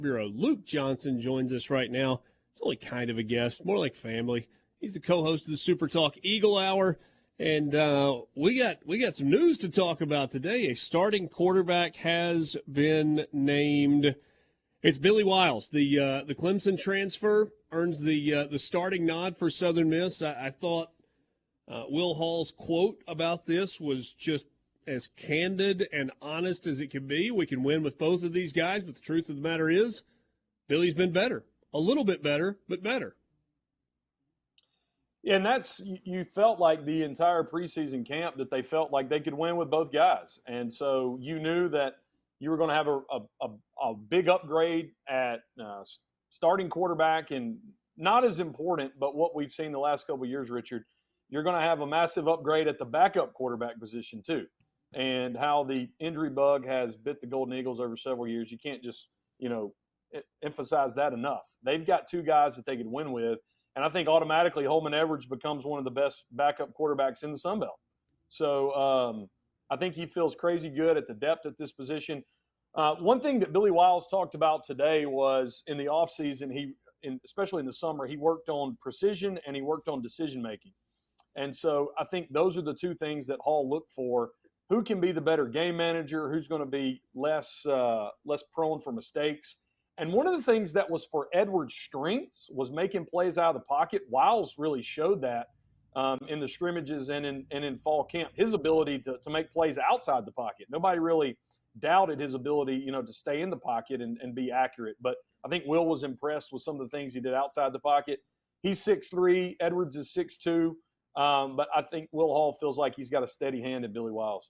Bureau. Luke Johnson joins us right now. It's only kind of a guest, more like family. He's the co-host of the SuperTalk Eagle Hour, and we got some news to talk about today. A starting quarterback has been named. It's Billy Wiles, the Clemson transfer, earns the starting nod for Southern Miss. I thought Will Hall's quote about this was just as candid and honest as it can be. We can win with both of these guys, but the truth of the matter is, Billy's been better. A little bit better, but better. Yeah, and you felt like the entire preseason camp that they felt like they could win with both guys. And so you knew that you were going to have a big upgrade at starting quarterback, and not as important, but what we've seen the last couple of years, Richard, you're going to have a massive upgrade at the backup quarterback position too. And how the injury bug has bit the Golden Eagles over several years. You can't just, emphasize that enough. They've got two guys that they could win with, and I think automatically Holman Edwards becomes one of the best backup quarterbacks in the Sun Belt. So I think he feels crazy good at the depth at this position. One thing that Billy Wiles talked about today was in the offseason, especially in the summer, he worked on precision and he worked on decision-making. And so I think those are the two things that Hall looked for. Who can be the better game manager? Who's going to be less prone for mistakes? And one of the things that was for Edwards' strengths was making plays out of the pocket. Wiles really showed that in the scrimmages and in fall camp. His ability to make plays outside the pocket. Nobody really doubted his ability, to stay in the pocket and be accurate. But I think Will was impressed with some of the things he did outside the pocket. He's 6'3", Edwards is 6'2". But I think Will Hall feels like he's got a steady hand at Billy Wiles.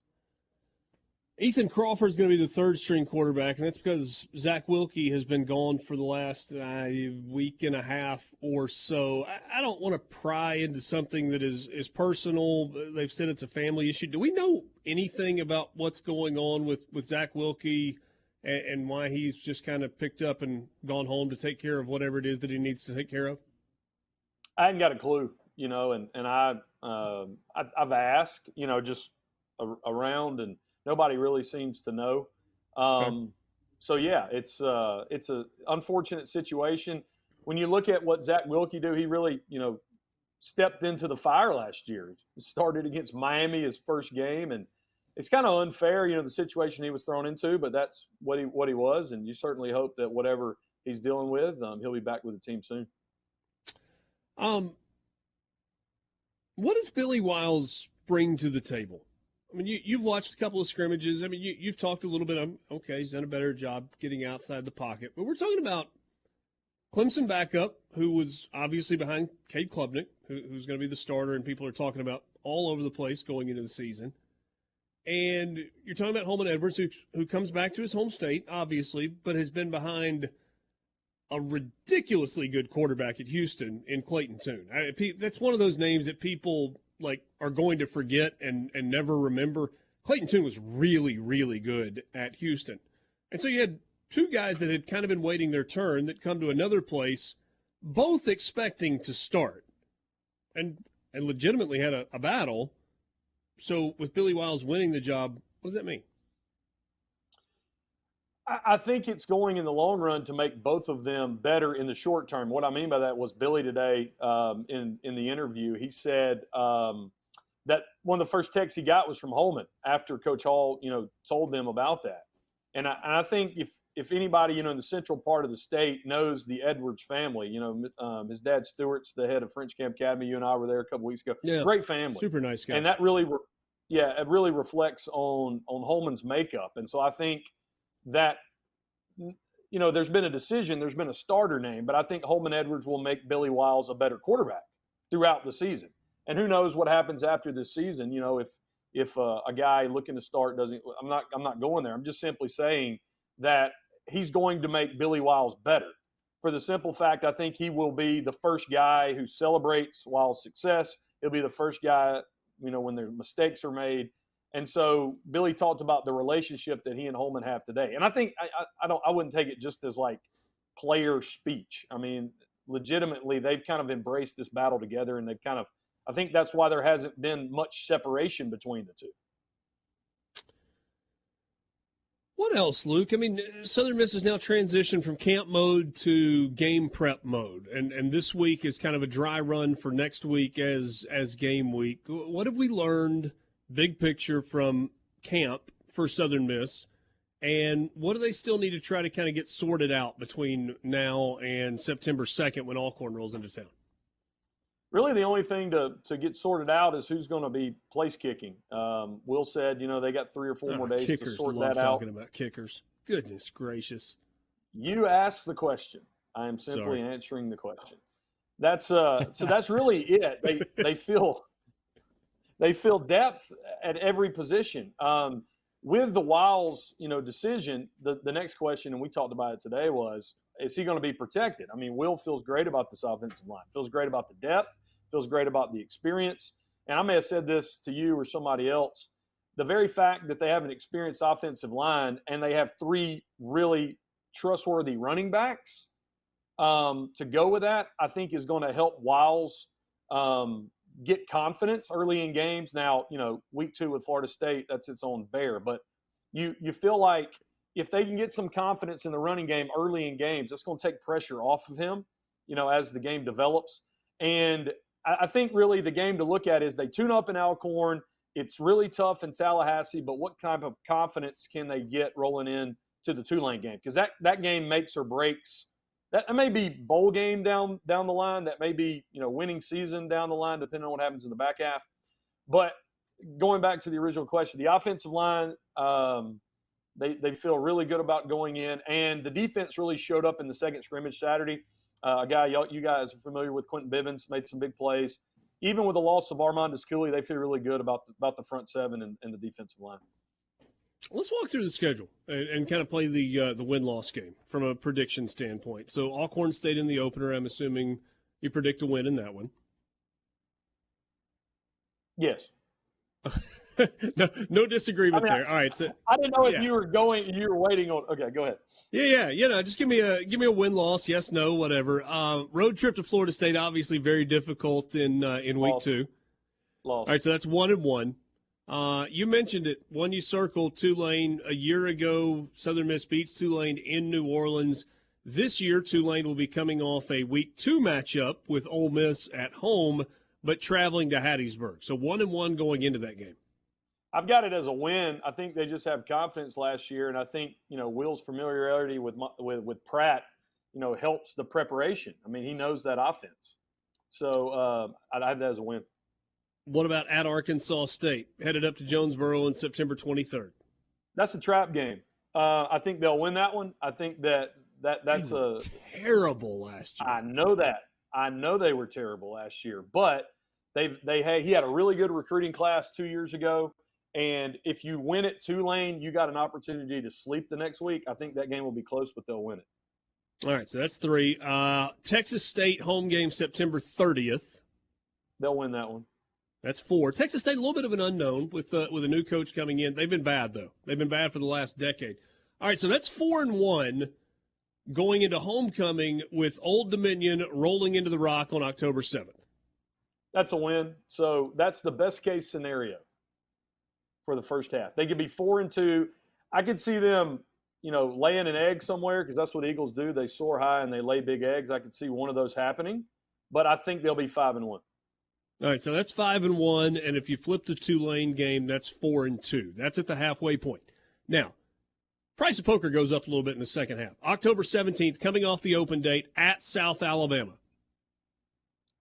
Ethan Crawford's going to be the third-string quarterback, and that's because Zach Wilke has been gone for the last week and a half or so. I don't want to pry into something that is personal. They've said it's a family issue. Do we know anything about what's going on with Zach Wilke and why he's just kind of picked up and gone home to take care of whatever it is that he needs to take care of? I hadn't got a clue, and I've asked, just around, and nobody really seems to know. Okay. So yeah, it's a unfortunate situation. When you look at what Zach Wilke do, he really, stepped into the fire last year. He started against Miami his first game, and it's kind of unfair, the situation he was thrown into, but that's what he was, and you certainly hope that whatever he's dealing with, he'll be back with the team soon. What does Billy Wiles bring to the table? I mean, you've watched a couple of scrimmages. I mean, you've talked a little bit. Okay, he's done a better job getting outside the pocket. But we're talking about Clemson backup, who was obviously behind Cade Klubnik, who's going to be the starter, and people are talking about all over the place going into the season. And you're talking about Holman Edwards, who comes back to his home state, obviously, but has been behind a ridiculously good quarterback at Houston in Clayton Tune. That's one of those names that people are going to forget and never remember. Clayton Tune was really, really good at Houston. And so you had two guys that had kind of been waiting their turn that come to another place, both expecting to start and legitimately had a battle. So with Billy Wiles winning the job, what does that mean? I think it's going in the long run to make both of them better in the short term. What I mean by that was Billy today in the interview, he said that one of the first texts he got was from Holman after Coach Hall, told them about that. And I think if anybody, in the central part of the state knows the Edwards family, his dad Stewart's the head of French Camp Academy. You and I were there a couple weeks ago. Yeah, great family. Super nice guy. And that really, it really reflects on Holman's makeup. And so I think that, there's been a decision, there's been a starter name, but I think Holman Edwards will make Billy Wiles a better quarterback throughout the season. And who knows what happens after this season, if a guy looking to start doesn't, I'm not going there. I'm just simply saying that he's going to make Billy Wiles better. For the simple fact, I think he will be the first guy who celebrates Wiles' success. He'll be the first guy, when their mistakes are made. And so Billy talked about the relationship that he and Holman have today. And I think I wouldn't take it just as like player speech. I mean, legitimately, they've kind of embraced this battle together, and they've kind of, I think that's why there hasn't been much separation between the two. What else, Luke? I mean, Southern Miss has now transitioned from camp mode to game prep mode, and this week is kind of a dry run for next week as game week. What have we learned, big picture, from camp for Southern Miss, and what do they still need to try to kind of get sorted out between now and September 2nd when Alcorn rolls into town? Really, the only thing to get sorted out is who's going to be place kicking. Will said, they got 3 or 4 more days to sort that out. Talking about kickers. Goodness gracious! You asked the question. I am simply answering the question. That's so that's really it. They feel depth at every position. With the Wiles, decision, the next question, and we talked about it today, was, is he going to be protected? I mean, Will feels great about this offensive line. Feels great about the depth. Feels great about the experience. And I may have said this to you or somebody else. The very fact that they have an experienced offensive line and they have 3 really trustworthy running backs to go with that, I think is going to help Wiles get confidence early in games. Now, week 2 with Florida State, that's its own bear. But you feel like if they can get some confidence in the running game early in games, it's going to take pressure off of him, as the game develops. And I think really the game to look at is they tune up in Alcorn. It's really tough in Tallahassee, but what type of confidence can they get rolling in to the Tulane game? Because that game makes or breaks. That may be bowl game down the line. That may be, winning season down the line, depending on what happens in the back half. But going back to the original question, the offensive line, they feel really good about going in. And the defense really showed up in the second scrimmage Saturday. A guy you guys are familiar with, Quentin Bivens, made some big plays. Even with the loss of Armand Cooley, they feel really good about the front 7 and the defensive line. Let's walk through the schedule and kind of play the win-loss game from a prediction standpoint. So Alcorn State in the opener, I'm assuming you predict a win in that one. Yes. No disagreement there. All right. So I didn't know if you were waiting on. Okay, go ahead. Yeah. Just give me a win-loss, yes, no, whatever. Road trip to Florida State, obviously very difficult in week 2. Loss. All right, so that's 1-1. You mentioned it. One you circled, Tulane. A year ago, Southern Miss beats Tulane in New Orleans. This year, Tulane will be coming off a week 2 matchup with Ole Miss at home, but traveling to Hattiesburg. So 1-1 going into that game. I've got it as a win. I think they just have confidence last year, and I think Will's familiarity with Pratt, helps the preparation. I mean, he knows that offense, so I'd have that as a win. What about at Arkansas State, headed up to Jonesboro on September 23rd? That's a trap game. I think they'll win that one. I think that's terrible last year. I know that. I know they were terrible last year, but he had a really good recruiting class 2 years ago. And if you win at Tulane, you got an opportunity to sleep the next week. I think that game will be close, but they'll win it. All right, so that's 3. Texas State home game September 30th. They'll win that one. That's 4. Texas State, a little bit of an unknown with a new coach coming in. They've been bad, though. They've been bad for the last decade. All right, so that's 4-1 going into homecoming with Old Dominion rolling into the Rock on October 7th. That's a win. So that's the best-case scenario for the first half. They could be 4-2. I could see them, laying an egg somewhere because that's what Eagles do. They soar high and they lay big eggs. I could see one of those happening, but I think they'll be 5-1. All right, so that's 5-1, and if you flip the Tulane game, that's 4-2. That's at the halfway point. Now, price of poker goes up a little bit in the second half. October 17th, coming off the open date at South Alabama.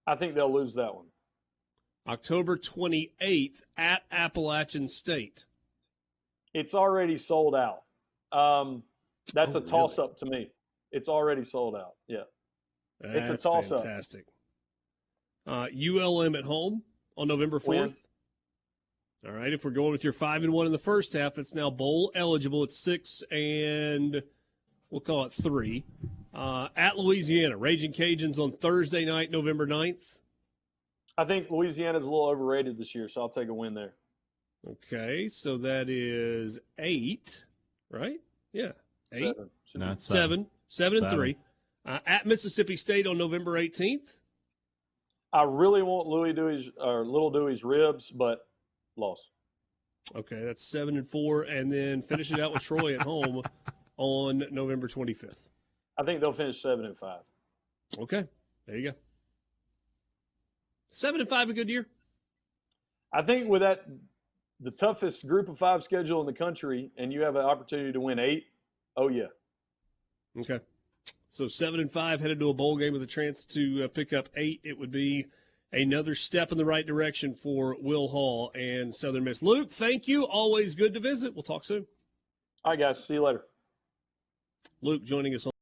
I think they'll lose that one. October 28th at Appalachian State. It's already sold out. That's a toss-up to me. It's already sold out. Yeah. It's a toss-up. Fantastic. ULM at home on November 4th. Win. All right, if we're going with your 5-1 in the first half, that's now bowl eligible. It's 6 and we'll call it 3. At Louisiana, Raging Cajuns on Thursday night, November 9th. I think Louisiana's a little overrated this year, so I'll take a win there. Okay, so that is 8, right? Yeah, 8. 7. 7-3. At Mississippi State on November 18th. I really want Little Dewey's ribs, but loss. Okay, that's 7-4, and then finish it out with Troy at home on November 25th. I think they'll finish 7-5. Okay, there you go. 7-5, a good year. I think with that, the toughest Group of 5 schedule in the country, and you have an opportunity to win 8. Oh yeah. Okay, so 7-5, headed to a bowl game with a chance to pick up 8. It would be another step in the right direction for Will Hall and Southern Miss. Luke, thank you. Always good to visit. We'll talk soon. All right, guys. See you later. Luke joining us on